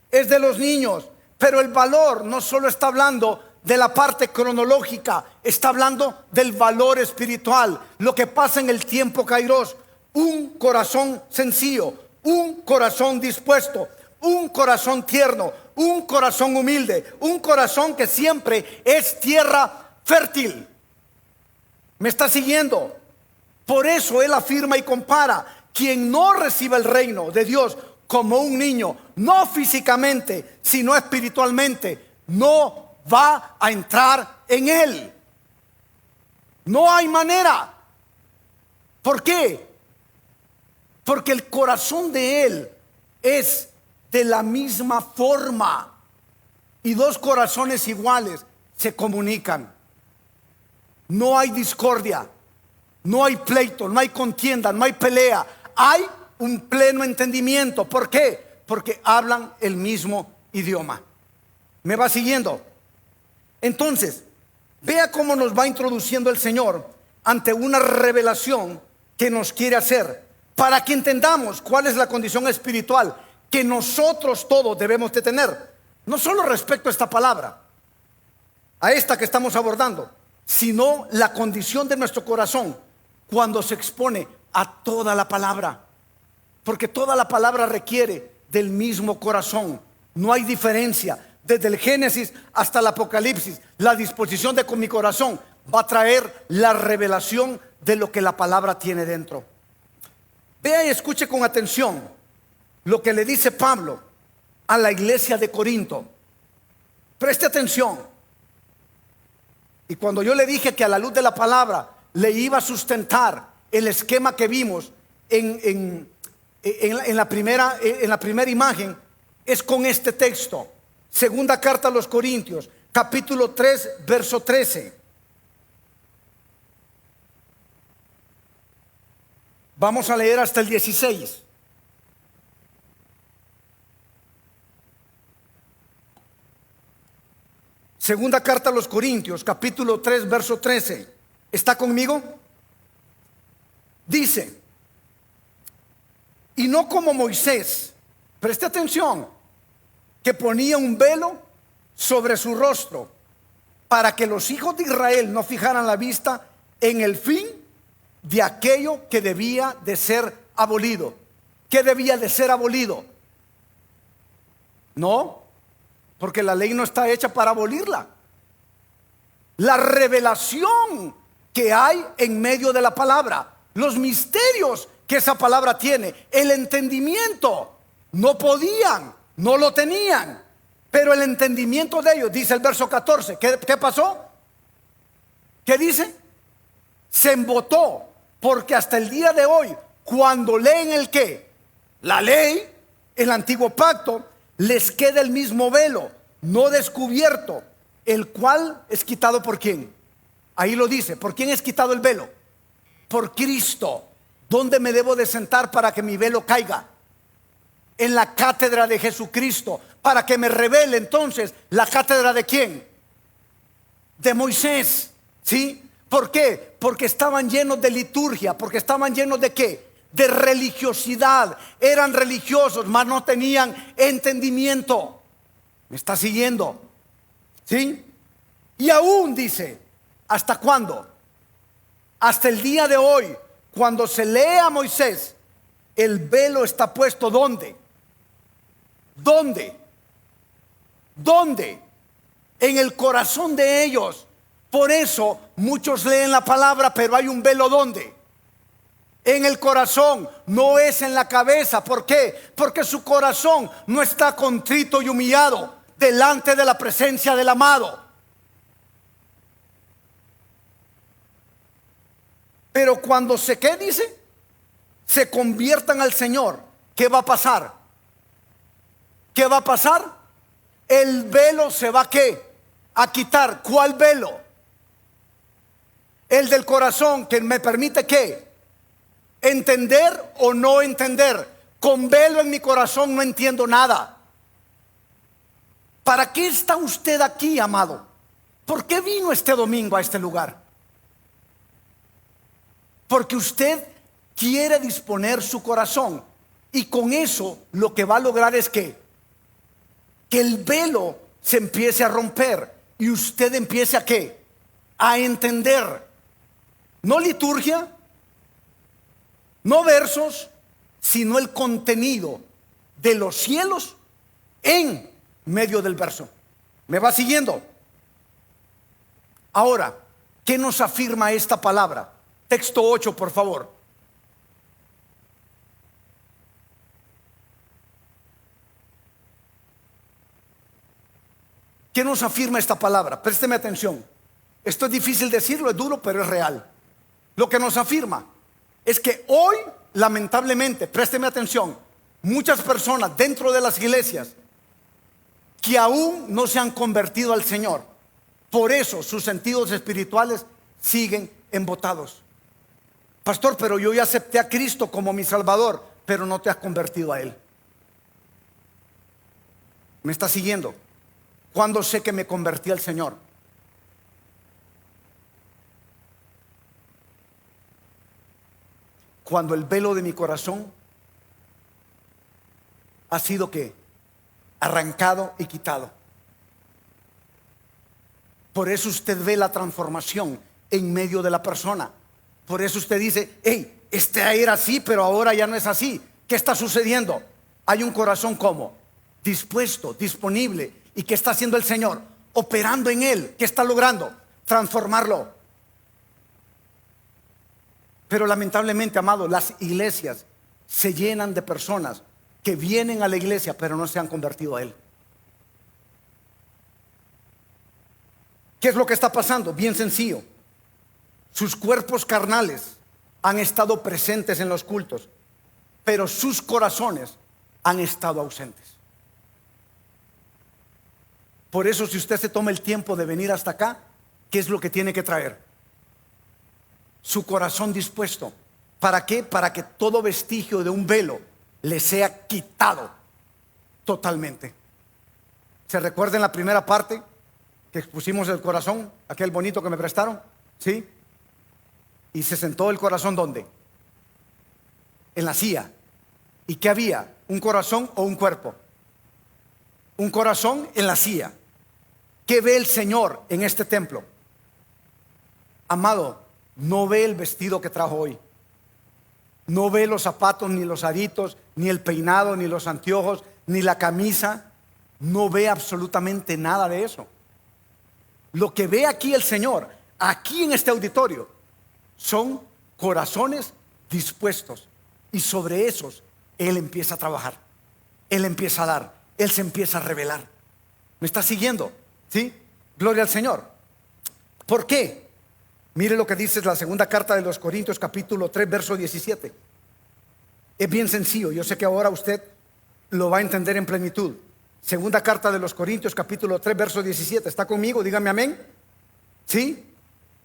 Es de los niños. Pero el valor no solo está hablando de la parte cronológica, está hablando del valor espiritual, lo que pasa en el tiempo kairos. Un corazón sencillo, un corazón dispuesto, un corazón tierno, un corazón humilde, un corazón que siempre es tierra fértil. ¿Me está siguiendo? Por eso él afirma y compara: quien no recibe el reino de Dios como un niño, no físicamente, sino espiritualmente, no va a entrar en él. No hay manera. ¿Por qué? Porque el corazón de él es de la misma forma, y dos corazones iguales se comunican. No hay discordia, no hay pleito, no hay contienda, no hay pelea. Hay un pleno entendimiento. ¿Por qué? Porque hablan el mismo idioma. ¿Me va siguiendo? Entonces, vea cómo nos va introduciendo el Señor ante una revelación que nos quiere hacer, para que entendamos cuál es la condición espiritual que nosotros todos debemos de tener. No solo respecto a esta palabra, a esta que estamos abordando, sino la condición de nuestro corazón cuando se expone a toda la palabra. Porque toda la palabra requiere del mismo corazón. No hay diferencia. Desde el Génesis hasta el Apocalipsis, la disposición de con mi corazón va a traer la revelación de lo que la palabra tiene dentro. Vea y escuche con atención lo que le dice Pablo a la iglesia de Corinto. Preste atención. Y cuando yo le dije que a la luz de la palabra le iba a sustentar el esquema que vimos en la primera imagen, es con este texto. Segunda carta a los Corintios, capítulo 3, verso 13. Vamos a leer hasta el 16. Segunda carta a los Corintios, capítulo 3, verso 13. ¿Está conmigo? Dice: y no como Moisés, preste atención, que ponía un velo sobre su rostro, para que los hijos de Israel no fijaran la vista en el fin de aquello que debía de ser abolido. ¿Qué debía de ser abolido? No, porque la ley no está hecha para abolirla. La revelación que hay en medio de la palabra, los misterios que esa palabra tiene, el entendimiento, no podían, no lo tenían, pero el entendimiento de ellos, dice el verso 14, ¿qué pasó? ¿Qué dice? Se embotó, porque hasta el día de hoy, cuando leen el qué, la ley, el antiguo pacto, les queda el mismo velo, no descubierto, el cual es quitado por quién. Ahí lo dice. ¿Por quién es quitado el velo? Por Cristo. ¿Dónde me debo de sentar para que mi velo caiga? En la cátedra de Jesucristo, para que me revele entonces la cátedra de quién, de Moisés. ¿Sí? ¿Por qué? Porque estaban llenos de liturgia, porque estaban llenos de qué, de religiosidad. Eran religiosos, mas no tenían entendimiento. ¿Me está siguiendo? ¿Sí? Y aún dice, ¿hasta cuándo? Hasta el día de hoy, cuando se lee a Moisés, el velo está puesto ¿dónde? ¿Dónde? ¿Dónde? En el corazón de ellos. Por eso muchos leen la palabra, pero hay un velo ¿dónde? En el corazón, no es en la cabeza. ¿Por qué? Porque su corazón no está contrito y humillado delante de la presencia del amado. Pero cuando ¿qué dice? Se conviertan al Señor, ¿qué va a pasar? ¿Qué va a pasar? El velo se va ¿qué? A quitar. ¿Cuál velo? El del corazón, que me permite ¿qué? Entender o no entender. Con velo en mi corazón no entiendo nada. ¿Para qué está usted aquí, amado? ¿Por qué vino este domingo a este lugar? Porque usted quiere disponer su corazón, y con eso lo que va a lograr es que el velo se empiece a romper y usted empiece a ¿qué? A entender. No liturgia, no versos, sino el contenido de los cielos en medio del verso. ¿Me va siguiendo? Ahora, ¿Qué nos afirma esta palabra? Texto 8, por favor. ¿Qué nos afirma esta palabra? Présteme atención. Esto es difícil decirlo, es duro, pero es real. Lo que nos afirma es que hoy, lamentablemente, présteme atención, muchas personas dentro de las iglesias que aún no se han convertido al Señor, por eso sus sentidos espirituales siguen embotados. Pastor, pero yo ya acepté a Cristo como mi Salvador, pero no te has convertido a Él. ¿Me está siguiendo? ¿Cuándo sé que me convertí al Señor? Cuando el velo de mi corazón ha sido ¿qué? Arrancado y quitado. Por eso usted ve la transformación en medio de la persona. Por eso usted dice: hey, este era así, pero ahora ya no es así. ¿Qué está sucediendo? Hay un corazón como dispuesto, disponible. ¿Y qué está haciendo el Señor? Operando en él. ¿Qué está logrando? Transformarlo. Pero lamentablemente, amado, las iglesias se llenan de personas que vienen a la iglesia pero no se han convertido a Él. ¿Qué es lo que está pasando? Bien sencillo. Sus cuerpos carnales han estado presentes en los cultos, pero sus corazones han estado ausentes. Por eso, si usted se toma el tiempo de venir hasta acá, ¿qué es lo que tiene que traer? Su corazón dispuesto. ¿Para qué? Para que todo vestigio de un velo le sea quitado totalmente. ¿Se recuerda en la primera parte que expusimos el corazón, aquel bonito que me prestaron? ¿Sí? Y se sentó el corazón, ¿dónde? En la silla. ¿Y qué había? ¿Un corazón o un cuerpo? Un corazón en la silla. ¿Qué ve el Señor en este templo? Amado, no ve el vestido que trajo hoy. No ve los zapatos, ni los aritos, ni el peinado, ni los anteojos, ni la camisa. No ve absolutamente nada de eso. Lo que ve aquí el Señor, aquí en este auditorio, son corazones dispuestos. Y sobre esos Él empieza a trabajar. Él empieza a dar. Él se empieza a revelar. ¿Me está siguiendo? ¿Sí? Gloria al Señor. ¿Por qué? Mire lo que dice la segunda carta de los Corintios, capítulo 3, verso 17. Es bien sencillo. Yo sé que ahora usted lo va a entender en plenitud. Segunda carta de los Corintios, capítulo 3, verso 17. ¿Está conmigo? Dígame amén. ¿Sí?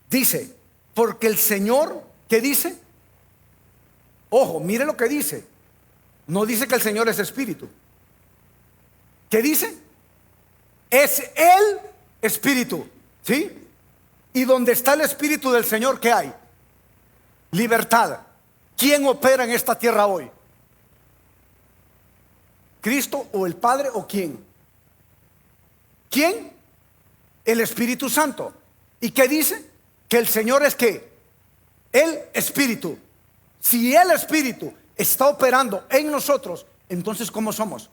Dice: porque el Señor, ¿qué dice? Ojo, mire lo que dice. No dice que el Señor es espíritu. ¿Qué dice? Es el espíritu. ¿Sí? Y donde está el Espíritu del Señor, ¿qué hay? Libertad. ¿Quién opera en esta tierra hoy? ¿Cristo o el Padre o quién? ¿Quién? El Espíritu Santo. ¿Y qué dice? Que el Señor es ¿qué? El Espíritu. Si el Espíritu está operando en nosotros, entonces ¿cómo somos?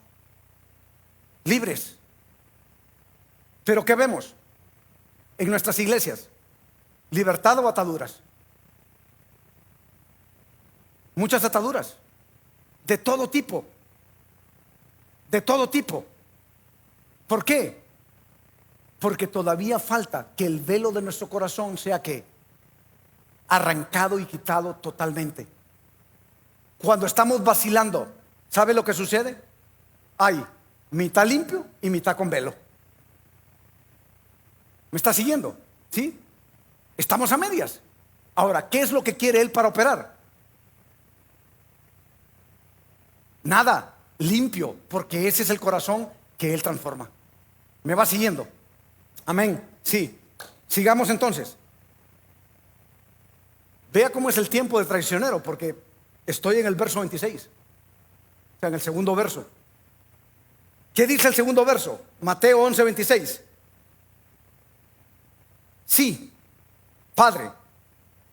Libres. ¿Pero qué vemos en nuestras iglesias? ¿Libertad o ataduras? Muchas ataduras. De todo tipo. De todo tipo. ¿Por qué? Porque todavía falta que el velo de nuestro corazón sea ¿qué? Arrancado y quitado totalmente. Cuando estamos vacilando, ¿sabe lo que sucede? Hay mitad limpio y mitad con velo. ¿Me está siguiendo? ¿Sí? Estamos a medias. Ahora, ¿qué es lo que quiere Él para operar? Nada, limpio, porque ese es el corazón que Él transforma. ¿Me va siguiendo? Amén. Sí. Sigamos entonces. Vea cómo es el tiempo del traicionero, porque estoy en el verso 26. O sea, en el segundo verso. ¿Qué dice el segundo verso? Mateo 11, 26. Sí, Padre,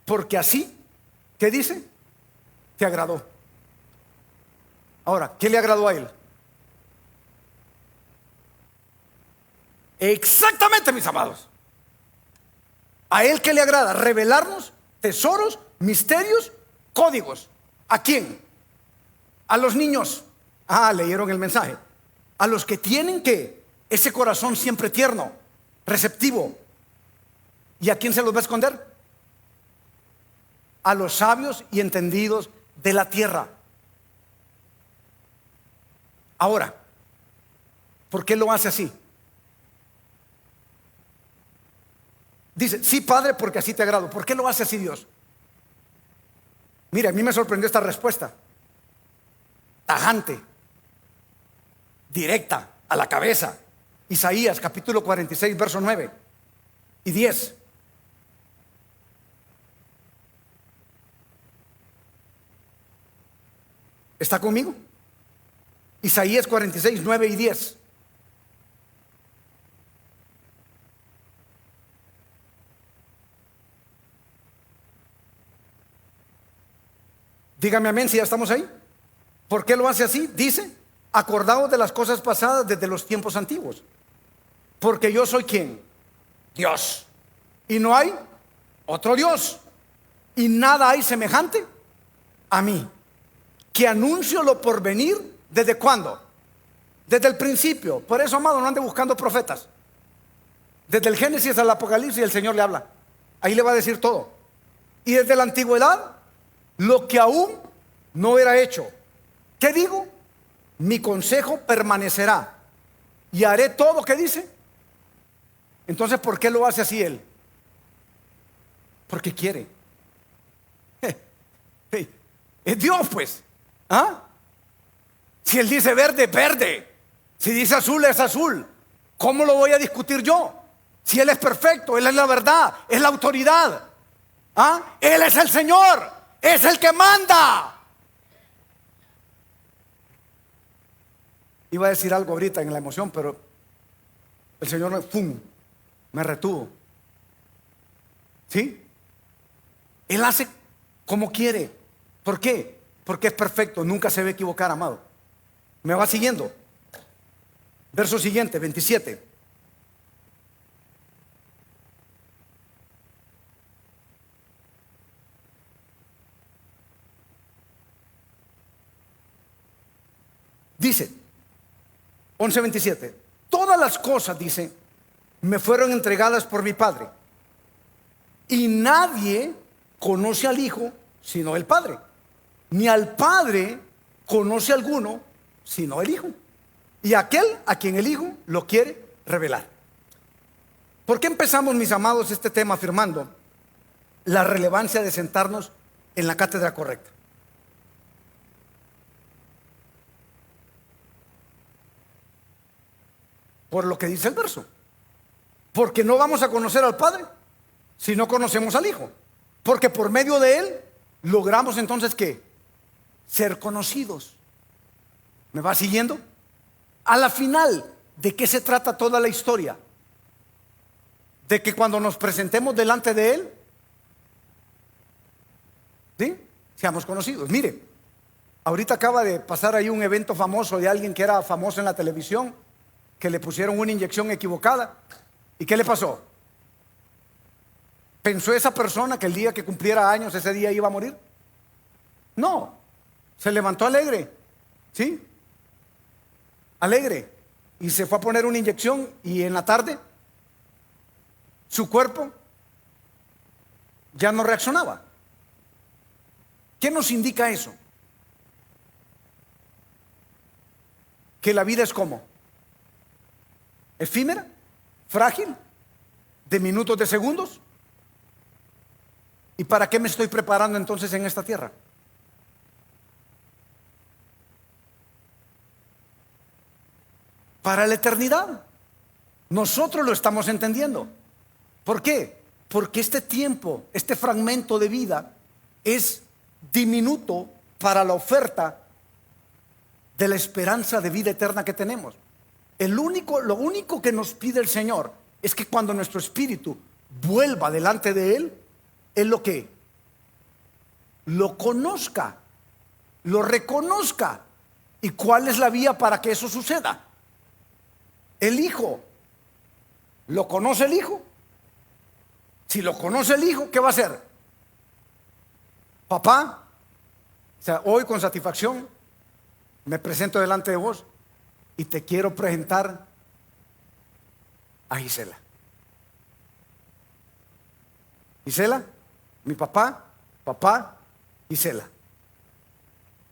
porque así, ¿qué dice? Te agradó. Ahora, ¿qué le agradó a Él? Exactamente, mis amados. A Él que le agrada revelarnos tesoros, misterios, códigos. ¿A quién? A los niños. Leyeron el mensaje. A los que tienen ese corazón siempre tierno, receptivo. ¿Y a quién se los va a esconder? A los sabios y entendidos de la tierra. Ahora, ¿por qué lo hace así? Dice, sí, Padre, porque así te agrado. ¿Por qué lo hace así Dios? Mira, a mí me sorprendió esta respuesta. Tajante, directa, a la cabeza. Isaías capítulo 46, verso 9 y 10. ¿Está conmigo? Isaías 46, 9 y 10. Dígame amén si ya estamos ahí. ¿Por qué lo hace así? Dice, acordaos de las cosas pasadas desde los tiempos antiguos. Porque yo soy ¿quién? Dios. Y no hay otro Dios. Y nada hay semejante a mí. Que anuncio lo por venir. ¿Desde cuándo? Desde el principio. Por eso, amado, no ande buscando profetas. Desde el Génesis al Apocalipsis el Señor le habla. Ahí le va a decir todo. Y desde la antigüedad, lo que aún no era hecho. ¿Qué digo? Mi consejo permanecerá y haré todo. ¿Qué dice? Entonces, ¿por qué lo hace así Él? Porque quiere. Es Dios, pues. Si Él dice verde, verde. Si dice azul, es azul. ¿Cómo lo voy a discutir yo? Si Él es perfecto, Él es la verdad, es la autoridad. Él es el Señor, es el que manda. Iba a decir algo ahorita en la emoción, pero el Señor me retuvo. ¿Sí? Él hace como quiere. ¿Por qué? Porque es perfecto, nunca se ve equivocar, amado. ¿Me va siguiendo? Verso siguiente, 27. Dice 11:27. Todas las cosas, dice, me fueron entregadas por mi Padre. Y nadie conoce al Hijo sino el Padre. Ni al Padre conoce alguno sino el Hijo. Y aquel a quien el Hijo lo quiere revelar. ¿Por qué empezamos, mis amados, este tema afirmando la relevancia de sentarnos en la cátedra correcta? Por lo que dice el verso. Porque no vamos a conocer al Padre si no conocemos al Hijo. Porque por medio de Él logramos entonces ¿qué? Ser conocidos. ¿Me va siguiendo? A la final, ¿de qué se trata toda la historia? De que cuando nos presentemos delante de Él, ¿sí? Seamos conocidos. Mire, ahorita acaba de pasar ahí un evento famoso de alguien que era famoso en la televisión, que le pusieron una inyección equivocada. ¿Y qué le pasó? ¿Pensó esa persona que el día que cumpliera años ese día iba a morir? No, se levantó alegre, ¿sí? Alegre. Y se fue a poner una inyección y en la tarde su cuerpo ya no reaccionaba. ¿Qué nos indica eso? Que la vida es como efímera, frágil, de minutos, de segundos. ¿Y para qué me estoy preparando entonces en esta tierra? Para la eternidad. Nosotros lo estamos entendiendo. ¿Por qué? Porque este tiempo, este fragmento de vida es diminuto para la oferta de la esperanza de vida eterna que tenemos. Lo único que nos pide el Señor es que cuando nuestro espíritu vuelva delante de Él, Él lo que lo conozca, lo reconozca. ¿Y cuál es la vía para que eso suceda? El Hijo. ¿Lo conoce el Hijo? Si lo conoce el hijo, ¿qué va a hacer? Papá, o sea, hoy con satisfacción me presento delante de vos y te quiero presentar a Gisela. Gisela, mi papá, Gisela.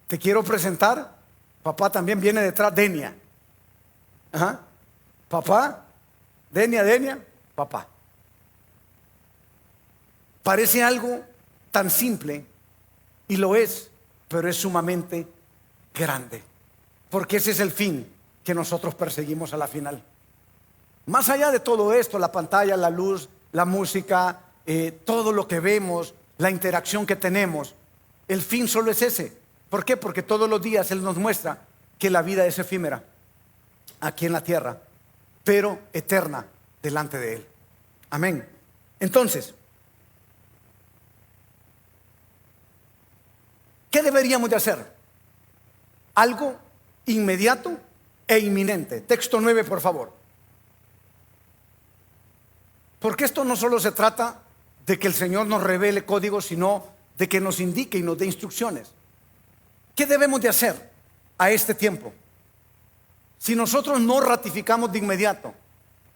Te quiero presentar, papá también viene detrás, Denia. Ajá. Papá, Denia, papá. Parece algo tan simple, y lo es, pero es sumamente grande, porque ese es el fin que nosotros perseguimos a la final. Más allá de todo esto, la pantalla, la luz, la música, todo lo que vemos, la interacción que tenemos, el fin solo es ese. ¿Por qué? Porque todos los días Él nos muestra que la vida es efímera aquí en la tierra, pero eterna delante de Él. Amén. Entonces, ¿qué deberíamos de hacer? Algo inmediato e inminente. Texto 9, por favor. Porque esto no solo se trata de que el Señor nos revele códigos, sino de que nos indique y nos dé instrucciones. ¿Qué debemos de hacer a este tiempo? Si nosotros no ratificamos de inmediato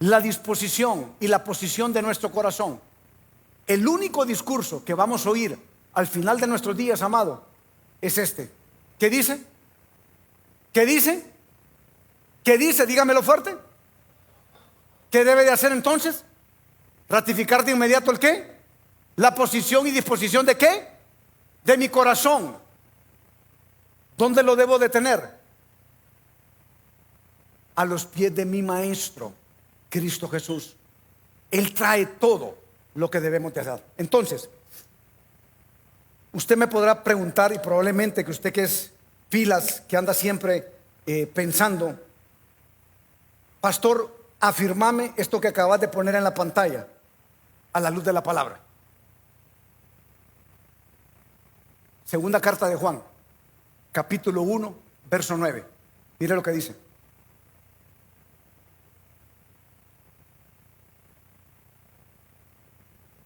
la disposición y la posición de nuestro corazón, el único discurso que vamos a oír al final de nuestros días, amado, es este. ¿Qué dice? ¿Qué dice? ¿Qué dice? Dígamelo fuerte. ¿Qué debe de hacer entonces? Ratificar de inmediato ¿el qué? La posición y disposición ¿de qué? De mi corazón. ¿Dónde lo debo de tener? A los pies de mi Maestro, Cristo Jesús. Él trae todo lo que debemos de hacer. Entonces, usted me podrá preguntar, y probablemente que usted que es pilas, que anda siempre pensando, pastor, afirmame esto que acabas de poner en la pantalla a la luz de la palabra. Segunda carta de Juan, capítulo 1, verso 9. Mire lo que dice.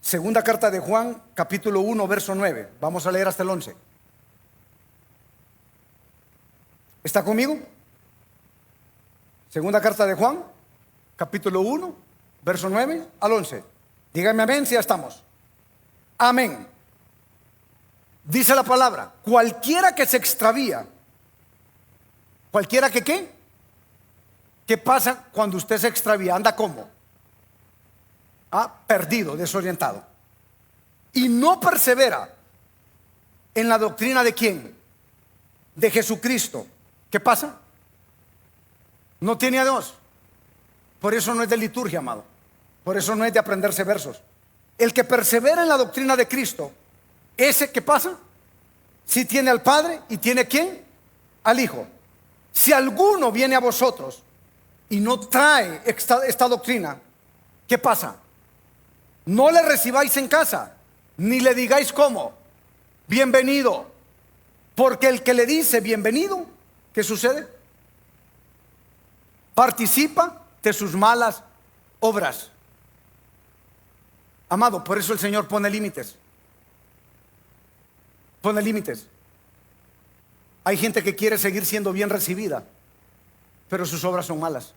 Segunda carta de Juan, capítulo 1, verso 9. Vamos a leer hasta el 11. ¿Está conmigo? Segunda carta de Juan, capítulo 1, verso 9 al 11. Dígame amén si ya estamos. Amén. Dice la palabra: cualquiera que se extravía. ¿Cualquiera que qué? ¿Qué pasa cuando usted se extravía? ¿Anda cómo? Perdido, desorientado. Y no persevera en la doctrina ¿de quién? De Jesucristo. ¿Qué pasa? No tiene a Dios. Por eso no es de liturgia, amado. Por eso no es de aprenderse versos. El que persevera en la doctrina de Cristo, ese, ¿qué pasa? Si tiene al Padre y tiene ¿quién? Al Hijo. Si alguno viene a vosotros y no trae esta doctrina, ¿qué pasa? No le recibáis en casa, ni le digáis cómo, bienvenido, porque el que le dice bienvenido, ¿qué sucede? Participa de sus malas obras. Amado, por eso el Señor pone límites. Pone límites. Hay gente que quiere seguir siendo bien recibida, pero sus obras son malas,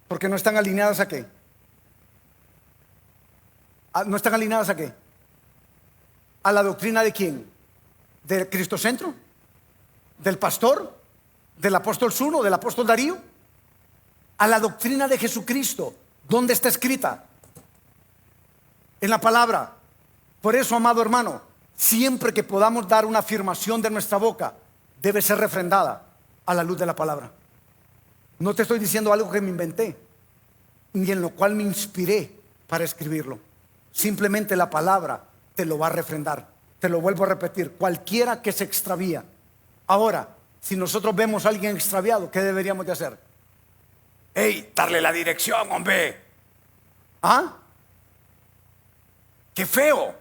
porque no están alineadas ¿a qué? ¿No están alineadas a qué? ¿A la doctrina de quién? ¿Del Cristocentro? ¿Del pastor? ¿Del apóstol Zuno? ¿Del apóstol Darío? A la doctrina de Jesucristo. ¿Dónde está escrita? En la palabra. Por eso, amado hermano, siempre que podamos dar una afirmación de nuestra boca, debe ser refrendada a la luz de la palabra. No te estoy diciendo algo que me inventé, ni en lo cual me inspiré para escribirlo. Simplemente la palabra te lo va a refrendar. Te lo vuelvo a repetir: cualquiera que se extravía. Ahora, si nosotros vemos a alguien extraviado, ¿qué deberíamos de hacer? ¡Ey! Darle la dirección, hombre. ¿Ah? ¡Qué feo!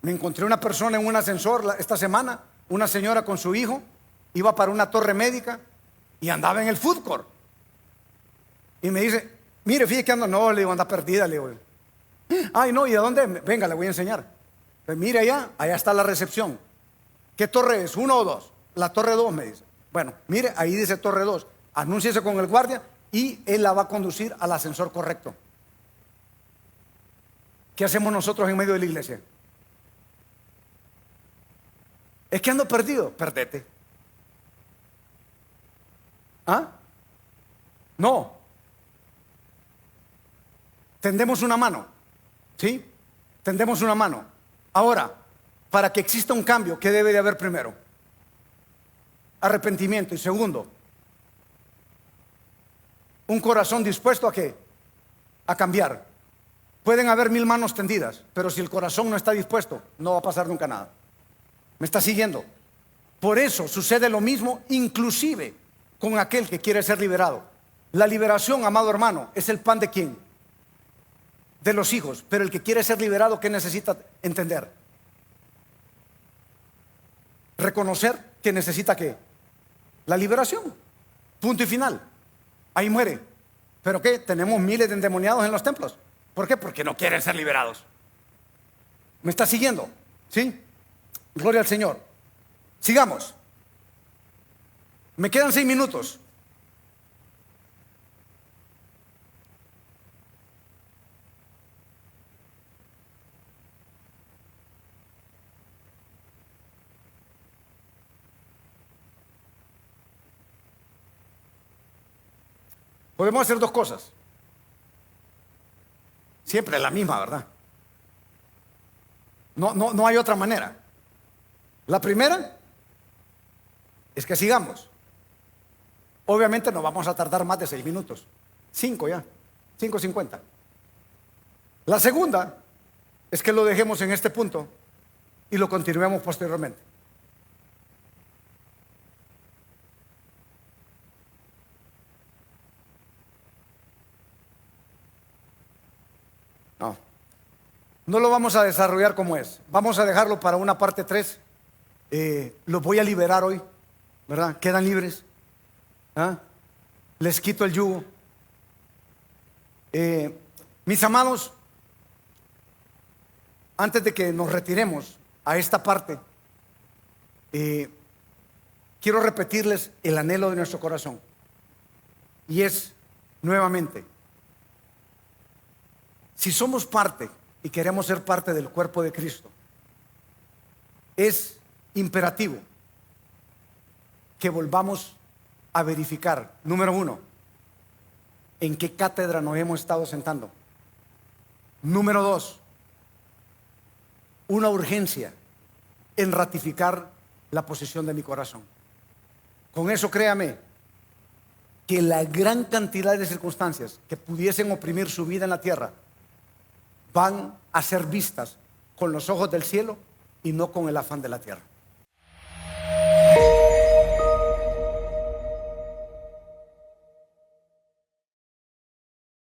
Me encontré una persona en un ascensor esta semana, una señora con su hijo, iba para una torre médica y andaba en el food court. Y me dice: Mire, fíjate que ando, no, le digo, anda perdida, le digo. Ay, no, ¿y de dónde? Venga, le voy a enseñar. Pues mire allá está la recepción. ¿Qué torre es? ¿1 o 2? La torre 2, me dice. Bueno, mire, ahí dice torre 2. Anúnciese con el guardia y él la va a conducir al ascensor correcto. ¿Qué hacemos nosotros en medio de la iglesia? Es que ando perdido. Perdete. ¿Ah? No. Tendemos una mano. ¿Sí? Tendemos una mano. Ahora, para que exista un cambio, ¿qué debe de haber primero? Arrepentimiento. Y segundo, un corazón dispuesto ¿a qué? A cambiar. Pueden haber 1000 manos tendidas, pero si el corazón no está dispuesto, no va a pasar nunca nada. ¿Me está siguiendo? Por eso sucede lo mismo, inclusive con aquel que quiere ser liberado. La liberación, amado hermano, es el pan de ¿quién? De los hijos. Pero el que quiere ser liberado, ¿qué necesita entender? Reconocer que necesita ¿qué? La liberación. Punto y final. Ahí muere. ¿Pero qué? Tenemos miles de endemoniados en los templos. ¿Por qué? Porque no quieren ser liberados. ¿Me está siguiendo? ¿Sí? Gloria al Señor. Sigamos. Me quedan 6 minutos. Podemos hacer 2 cosas. Siempre la misma, ¿verdad? No hay otra manera. La primera es que sigamos. Obviamente no vamos a tardar más de 6 minutos. 5 ya, 5:50. La segunda es que lo dejemos en este punto y lo continuemos posteriormente. No lo vamos a desarrollar como es. Vamos a dejarlo para una parte 3. Los voy a liberar hoy, ¿verdad? Quedan libres. ¿Ah? Les quito el yugo. Mis amados, antes de que nos retiremos a esta parte, quiero repetirles el anhelo de nuestro corazón. Y es, nuevamente, si somos parte y queremos ser parte del cuerpo de Cristo, es imperativo que volvamos a verificar, número 1, en qué cátedra nos hemos estado sentando. Número 2, una urgencia en ratificar la posición de mi corazón. Con eso, créame, que la gran cantidad de circunstancias que pudiesen oprimir su vida en la tierra van a ser vistas con los ojos del cielo y no con el afán de la tierra.